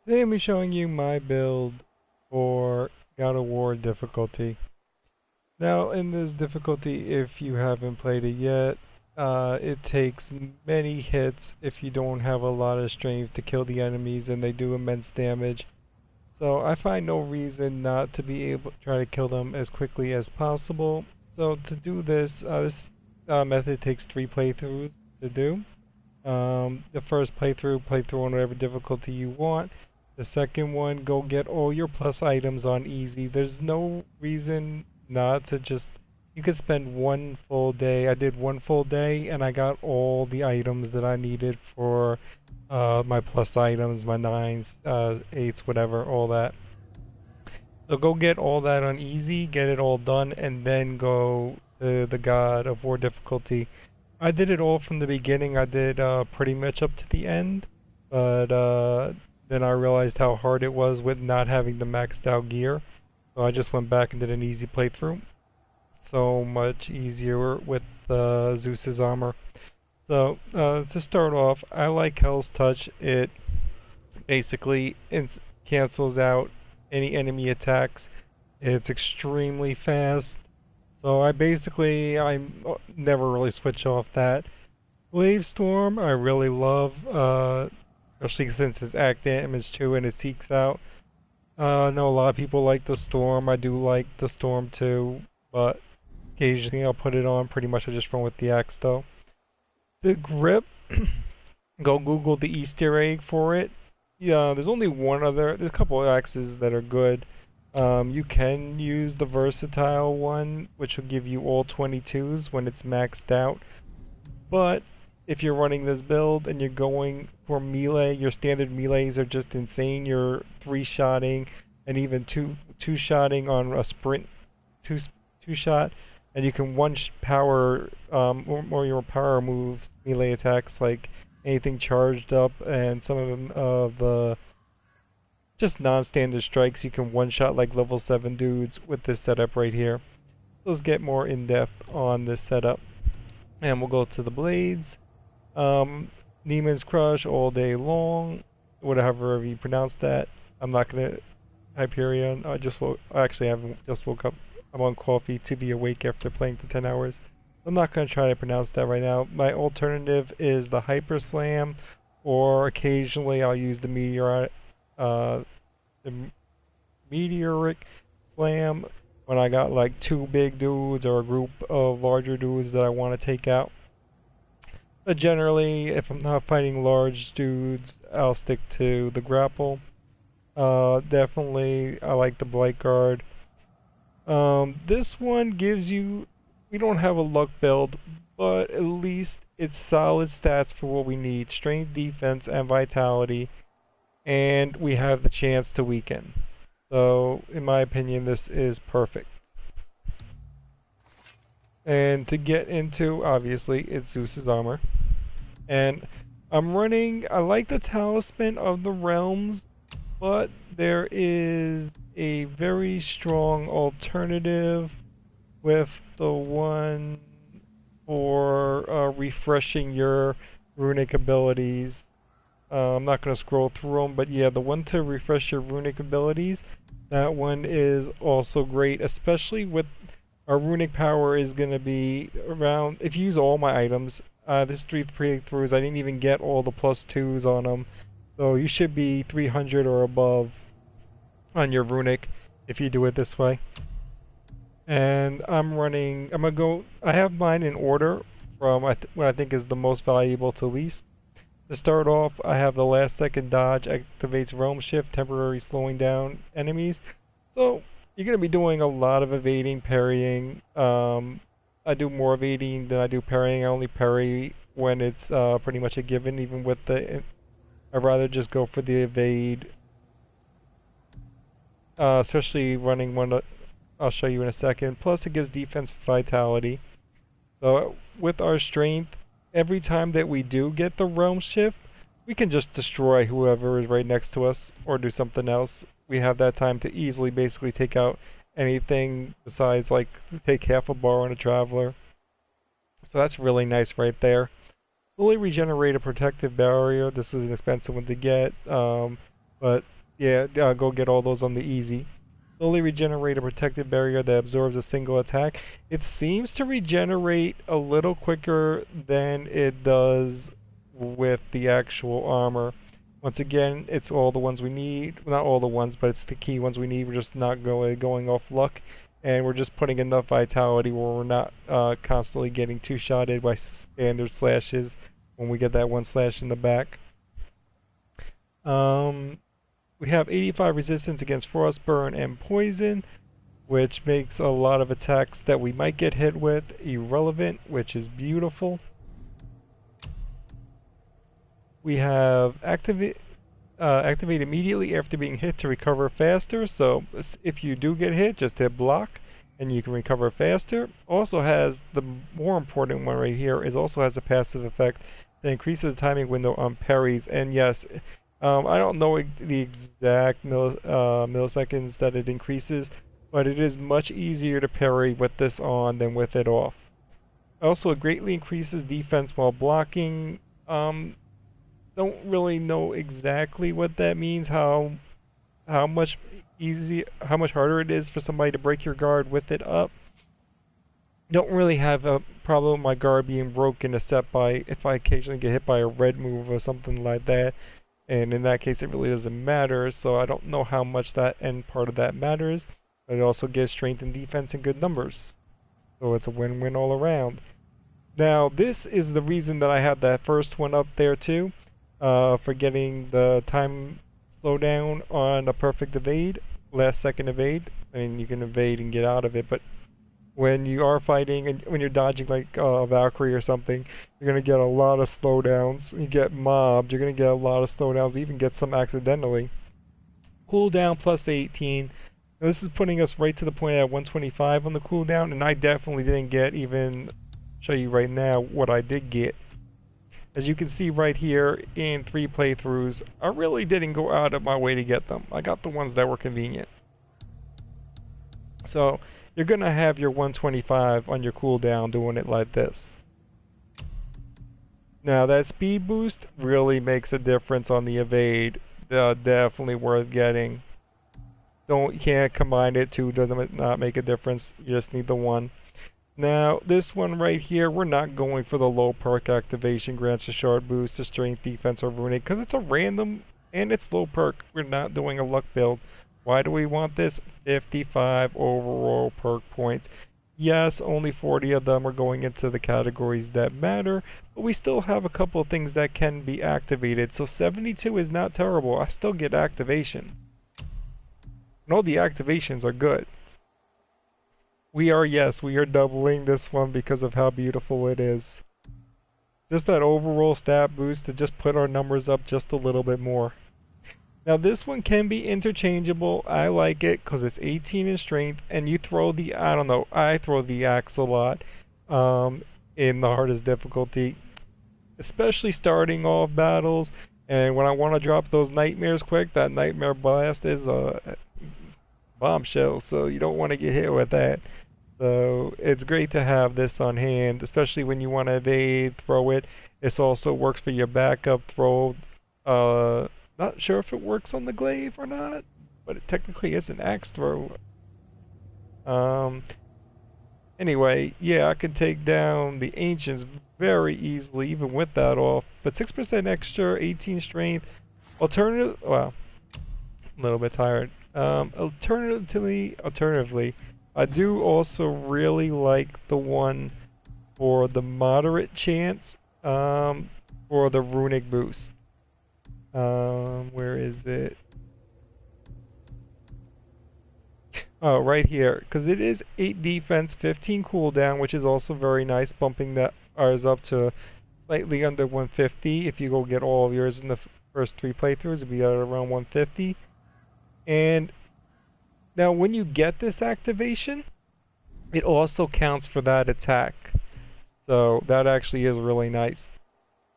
Today I'm showing you my build for God of War difficulty. Now in this difficulty, if you haven't played it yet, it takes many hits if you don't have a lot of strength to kill the enemies, and they do immense damage. So I find no reason not to be able to try to kill them as quickly as possible. So to do this, this method takes 3 playthroughs to do. The first playthrough on whatever difficulty you want. The second one, go get all your plus items on easy. There's no reason not to just, you could spend one full day. I did one full day and I got all the items that I needed for my plus items, my 9s, 8s, whatever, all that. So go get all that on easy, get it all done, and then go to the God of War difficulty. I did it all from the beginning. I did pretty much up to the end, but then I realized how hard it was with not having the maxed out gear. So I just went back and did an easy playthrough. So much easier with Zeus's armor. So to start off, I like Hell's Touch. It basically cancels out any enemy attacks. It's extremely fast. So I never really switch off that. Wave Storm I really love, especially since it's act damage too and it seeks out. I know a lot of people like the Storm. I do like the Storm too, but occasionally I'll put it on. Pretty much I just run with the axe though. The Grip, go Google the Easter egg for it. Yeah, there's only one other. There's a couple of axes that are good. You can use the versatile one, which will give you all 22s when it's maxed out. But if you're running this build and you're going for melee, your standard melees are just insane. You're 3-shotting and even two-shotting on a sprint two-shot, and you can power or your power moves melee attacks like anything charged up, and some of them the just non-standard strikes you can one-shot like level 7 dudes with this setup right here. Let's get more in-depth on this setup. And we'll go to the blades. Neiman's Crush all day long, whatever you pronounce that. I'm not gonna Hyperion. I haven't just woke up. I'm on coffee to be awake after playing for 10 hours. I'm not gonna try to pronounce that right now. My alternative is the Hyper Slam, or occasionally I'll use the meteoric slam when I got like 2 big dudes or a group of larger dudes that I want to take out. But generally, if I'm not fighting large dudes, I'll stick to the grapple. Definitely, I like the Blight Guard. This one gives you, we don't have a luck build, but at least it's solid stats for what we need. Strength, defense, and vitality. And we have the chance to weaken. So, in my opinion, this is perfect. And to get into, obviously, it's Zeus's armor. And I like the Talisman of the Realms, but there is a very strong alternative with the one for refreshing your runic abilities. I'm not going to scroll through them, but yeah, the one to refresh your runic abilities, that one is also great, especially with our runic power is going to be around, if you use all my items, this 3 playthroughs, I didn't even get all the +2s on them, so you should be 300 or above on your runic if you do it this way. And I have mine in order from what I think is the most valuable to least. To start off, I have the last second dodge, activates Realm Shift, temporarily slowing down enemies. So, you're going to be doing a lot of evading, parrying. I do more evading than I do parrying. I only parry when it's pretty much a given, even with I'd rather just go for the evade. Especially running one I'll show you in a second. Plus, it gives defense vitality. So, with our strength, every time that we do get the Realm Shift, we can just destroy whoever is right next to us or do something else. We have that time to easily basically take out anything besides like take half a bar on a Traveler. So that's really nice right there. Slowly regenerate a protective barrier. This is an expensive one to get, but Yeah, go get all those on the easy. Slowly regenerate a protected barrier that absorbs a single attack. It seems to regenerate a little quicker than it does with the actual armor. Once again, it's all the ones we need. Not all the ones, but it's the key ones we need. We're just not going off luck, and we're just putting enough vitality where we're not constantly getting two-shotted by standard slashes when we get that one slash in the back. Um, we have 85 resistance against frostburn and poison, which makes a lot of attacks that we might get hit with irrelevant, which is beautiful. We have activate immediately after being hit to recover faster. So if you do get hit, just hit block and you can recover faster. Also has the more important one right here is also has a passive effect that increases the timing window on parries. And yes, I don't know the exact milliseconds that it increases, but it is much easier to parry with this on than with it off. Also, it greatly increases defense while blocking. Don't really know exactly what that means. How much harder it is for somebody to break your guard with it up. Don't really have a problem with my guard being broken except by if I occasionally get hit by a red move or something like that. And in that case, it really doesn't matter. So I don't know how much that end part of that matters. But it also gives strength and defense in good numbers. So it's a win-win all around. Now, this is the reason that I have that first one up there too. For getting the time slowdown on a perfect evade, last second evade. I mean, you can evade and get out of it, but when you are fighting and when you're dodging like a Valkyrie or something, you're going to get a lot of slowdowns. You get mobbed, you're going to get a lot of slowdowns, even get some accidentally. Cooldown plus 18. Now, this is putting us right to the point at 125 on the cooldown, and I definitely didn't get even, show you right now what I did get. As you can see right here in 3 playthroughs, I really didn't go out of my way to get them. I got the ones that were convenient. So you're going to have your 125 on your cooldown doing it like this. Now that speed boost really makes a difference on the evade. Definitely worth getting. You can't combine it, two doesn't not make a difference. You just need the one. Now, this one right here, we're not going for the low perk activation, grants a shard boost to strength, defense, or runic, because it's a random and it's low perk. We're not doing a luck build. Why do we want this? 55 overall perk points. Yes, only 40 of them are going into the categories that matter, but we still have a couple of things that can be activated, so 72 is not terrible. I still get activation. And all the activations are good. We are doubling this one because of how beautiful it is. Just that overall stat boost to just put our numbers up just a little bit more. Now this one can be interchangeable. I like it because it's 18 in strength and you throw I throw the axe a lot in the hardest difficulty. Especially starting off battles and when I want to drop those nightmares quick, that nightmare blast is a bombshell, so you don't want to get hit with that. So it's great to have this on hand, especially when you want to evade, throw it. This also works for your backup throw. Not sure if it works on the glaive or not, but it technically is an axe throw. Anyway, yeah, I can take down the ancients very easily, even with that off. But 6% extra, 18 strength. Well, a little bit tired. Alternatively, I do also really like the one for the moderate chance for the runic boost. Where is it? Oh, right here, because it is 8 defense, 15 cooldown, which is also very nice, bumping that ours up to slightly under 150. If you go get all of yours in the first 3 playthroughs, it'll be at around 150. And now when you get this activation, it also counts for that attack. So that actually is really nice.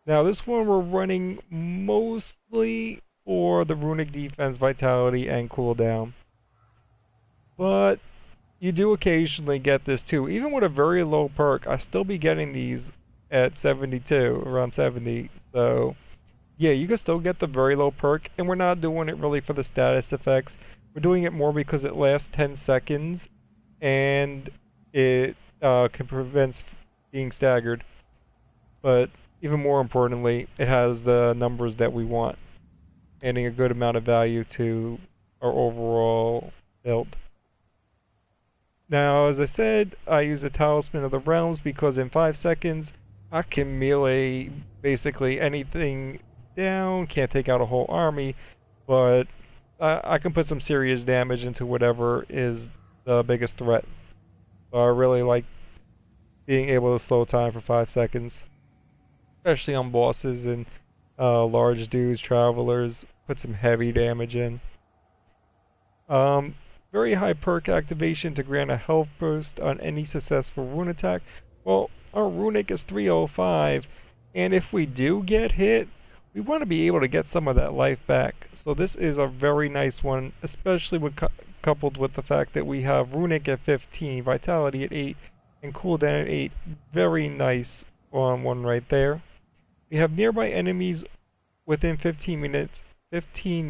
Now this one we're running mostly for the runic defense, vitality, and cooldown. But you do occasionally get this too. Even with a very low perk, I still be getting these at 72, around 70. So yeah, you can still get the very low perk, and we're not doing it really for the status effects. We're doing it more because it lasts 10 seconds, and it can prevent being staggered. But even more importantly, it has the numbers that we want, adding a good amount of value to our overall build. Now, as I said, I use the Talisman of the Realms because in 5 seconds, I can melee basically anything down, can't take out a whole army, but I can put some serious damage into whatever is the biggest threat. So I really like being able to slow time for 5 seconds, especially on bosses and large dudes, travelers, put some heavy damage in. Um, Very high perk activation to grant a health boost on any successful rune attack. Well, our runic is 305, and if we do get hit, we want to be able to get some of that life back. So this is a very nice one, especially coupled with the fact that we have runic at 15, vitality at 8, and cooldown at 8. Very nice on one right there. We have nearby enemies within 15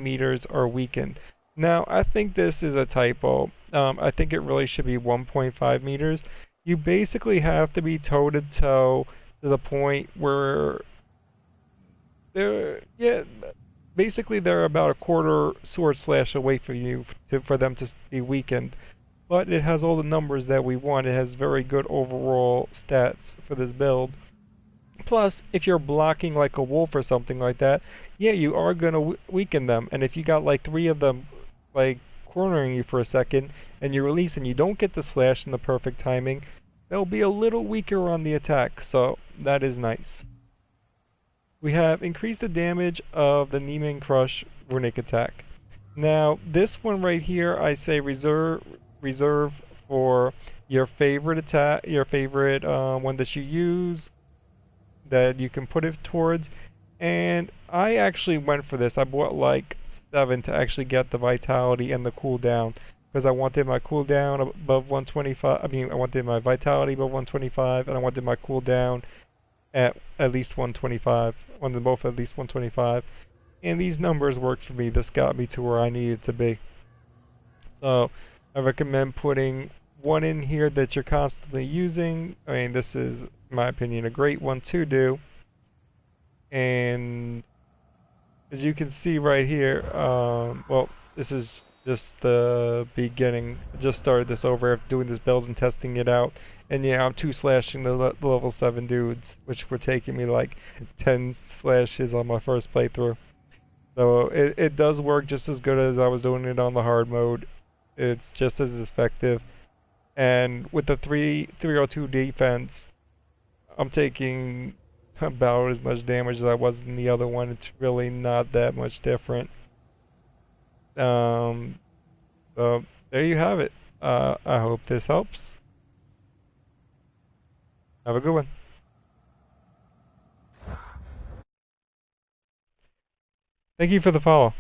meters are weakened. Now, I think this is a typo. I think it really should be 1.5 meters. You basically have to be toe to toe to the point where yeah, basically they're about a quarter sword slash away from you for them to be weakened. But it has all the numbers that we want. It has very good overall stats for this build. Plus, if you're blocking like a wolf or something like that, yeah, you are going to weaken them. And if you got like 3 of them like cornering you for a second and you release and you don't get the slash in the perfect timing, they'll be a little weaker on the attack. So that is nice. We have increased the damage of the Neiman Crush runic attack. Now, this one right here, I say reserve for your favorite attack, your favorite one that you use that you can put it towards. And I actually went for this. I bought like 7 to actually get the vitality and the cooldown because I wanted my cooldown above 125. I mean, I wanted my vitality above 125, and I wanted my cooldown at least 125. I wanted both at least 125. And these numbers worked for me. This got me to where I needed to be. So I recommend putting one in here that you're constantly using. I mean, this is, in my opinion, a great one to do. And as you can see right here, well, this is just the beginning. I just started this over after doing this build and testing it out. And yeah, I'm 2-slashing the level 7 dudes, which were taking me like 10 slashes on my first playthrough. So it does work just as good as I was doing it on the hard mode. It's just as effective. And with the 302 defense, I'm taking about as much damage as I was in the other one. It's really not that much different. So there you have it. I hope this helps. Have a good one. Thank you for the follow.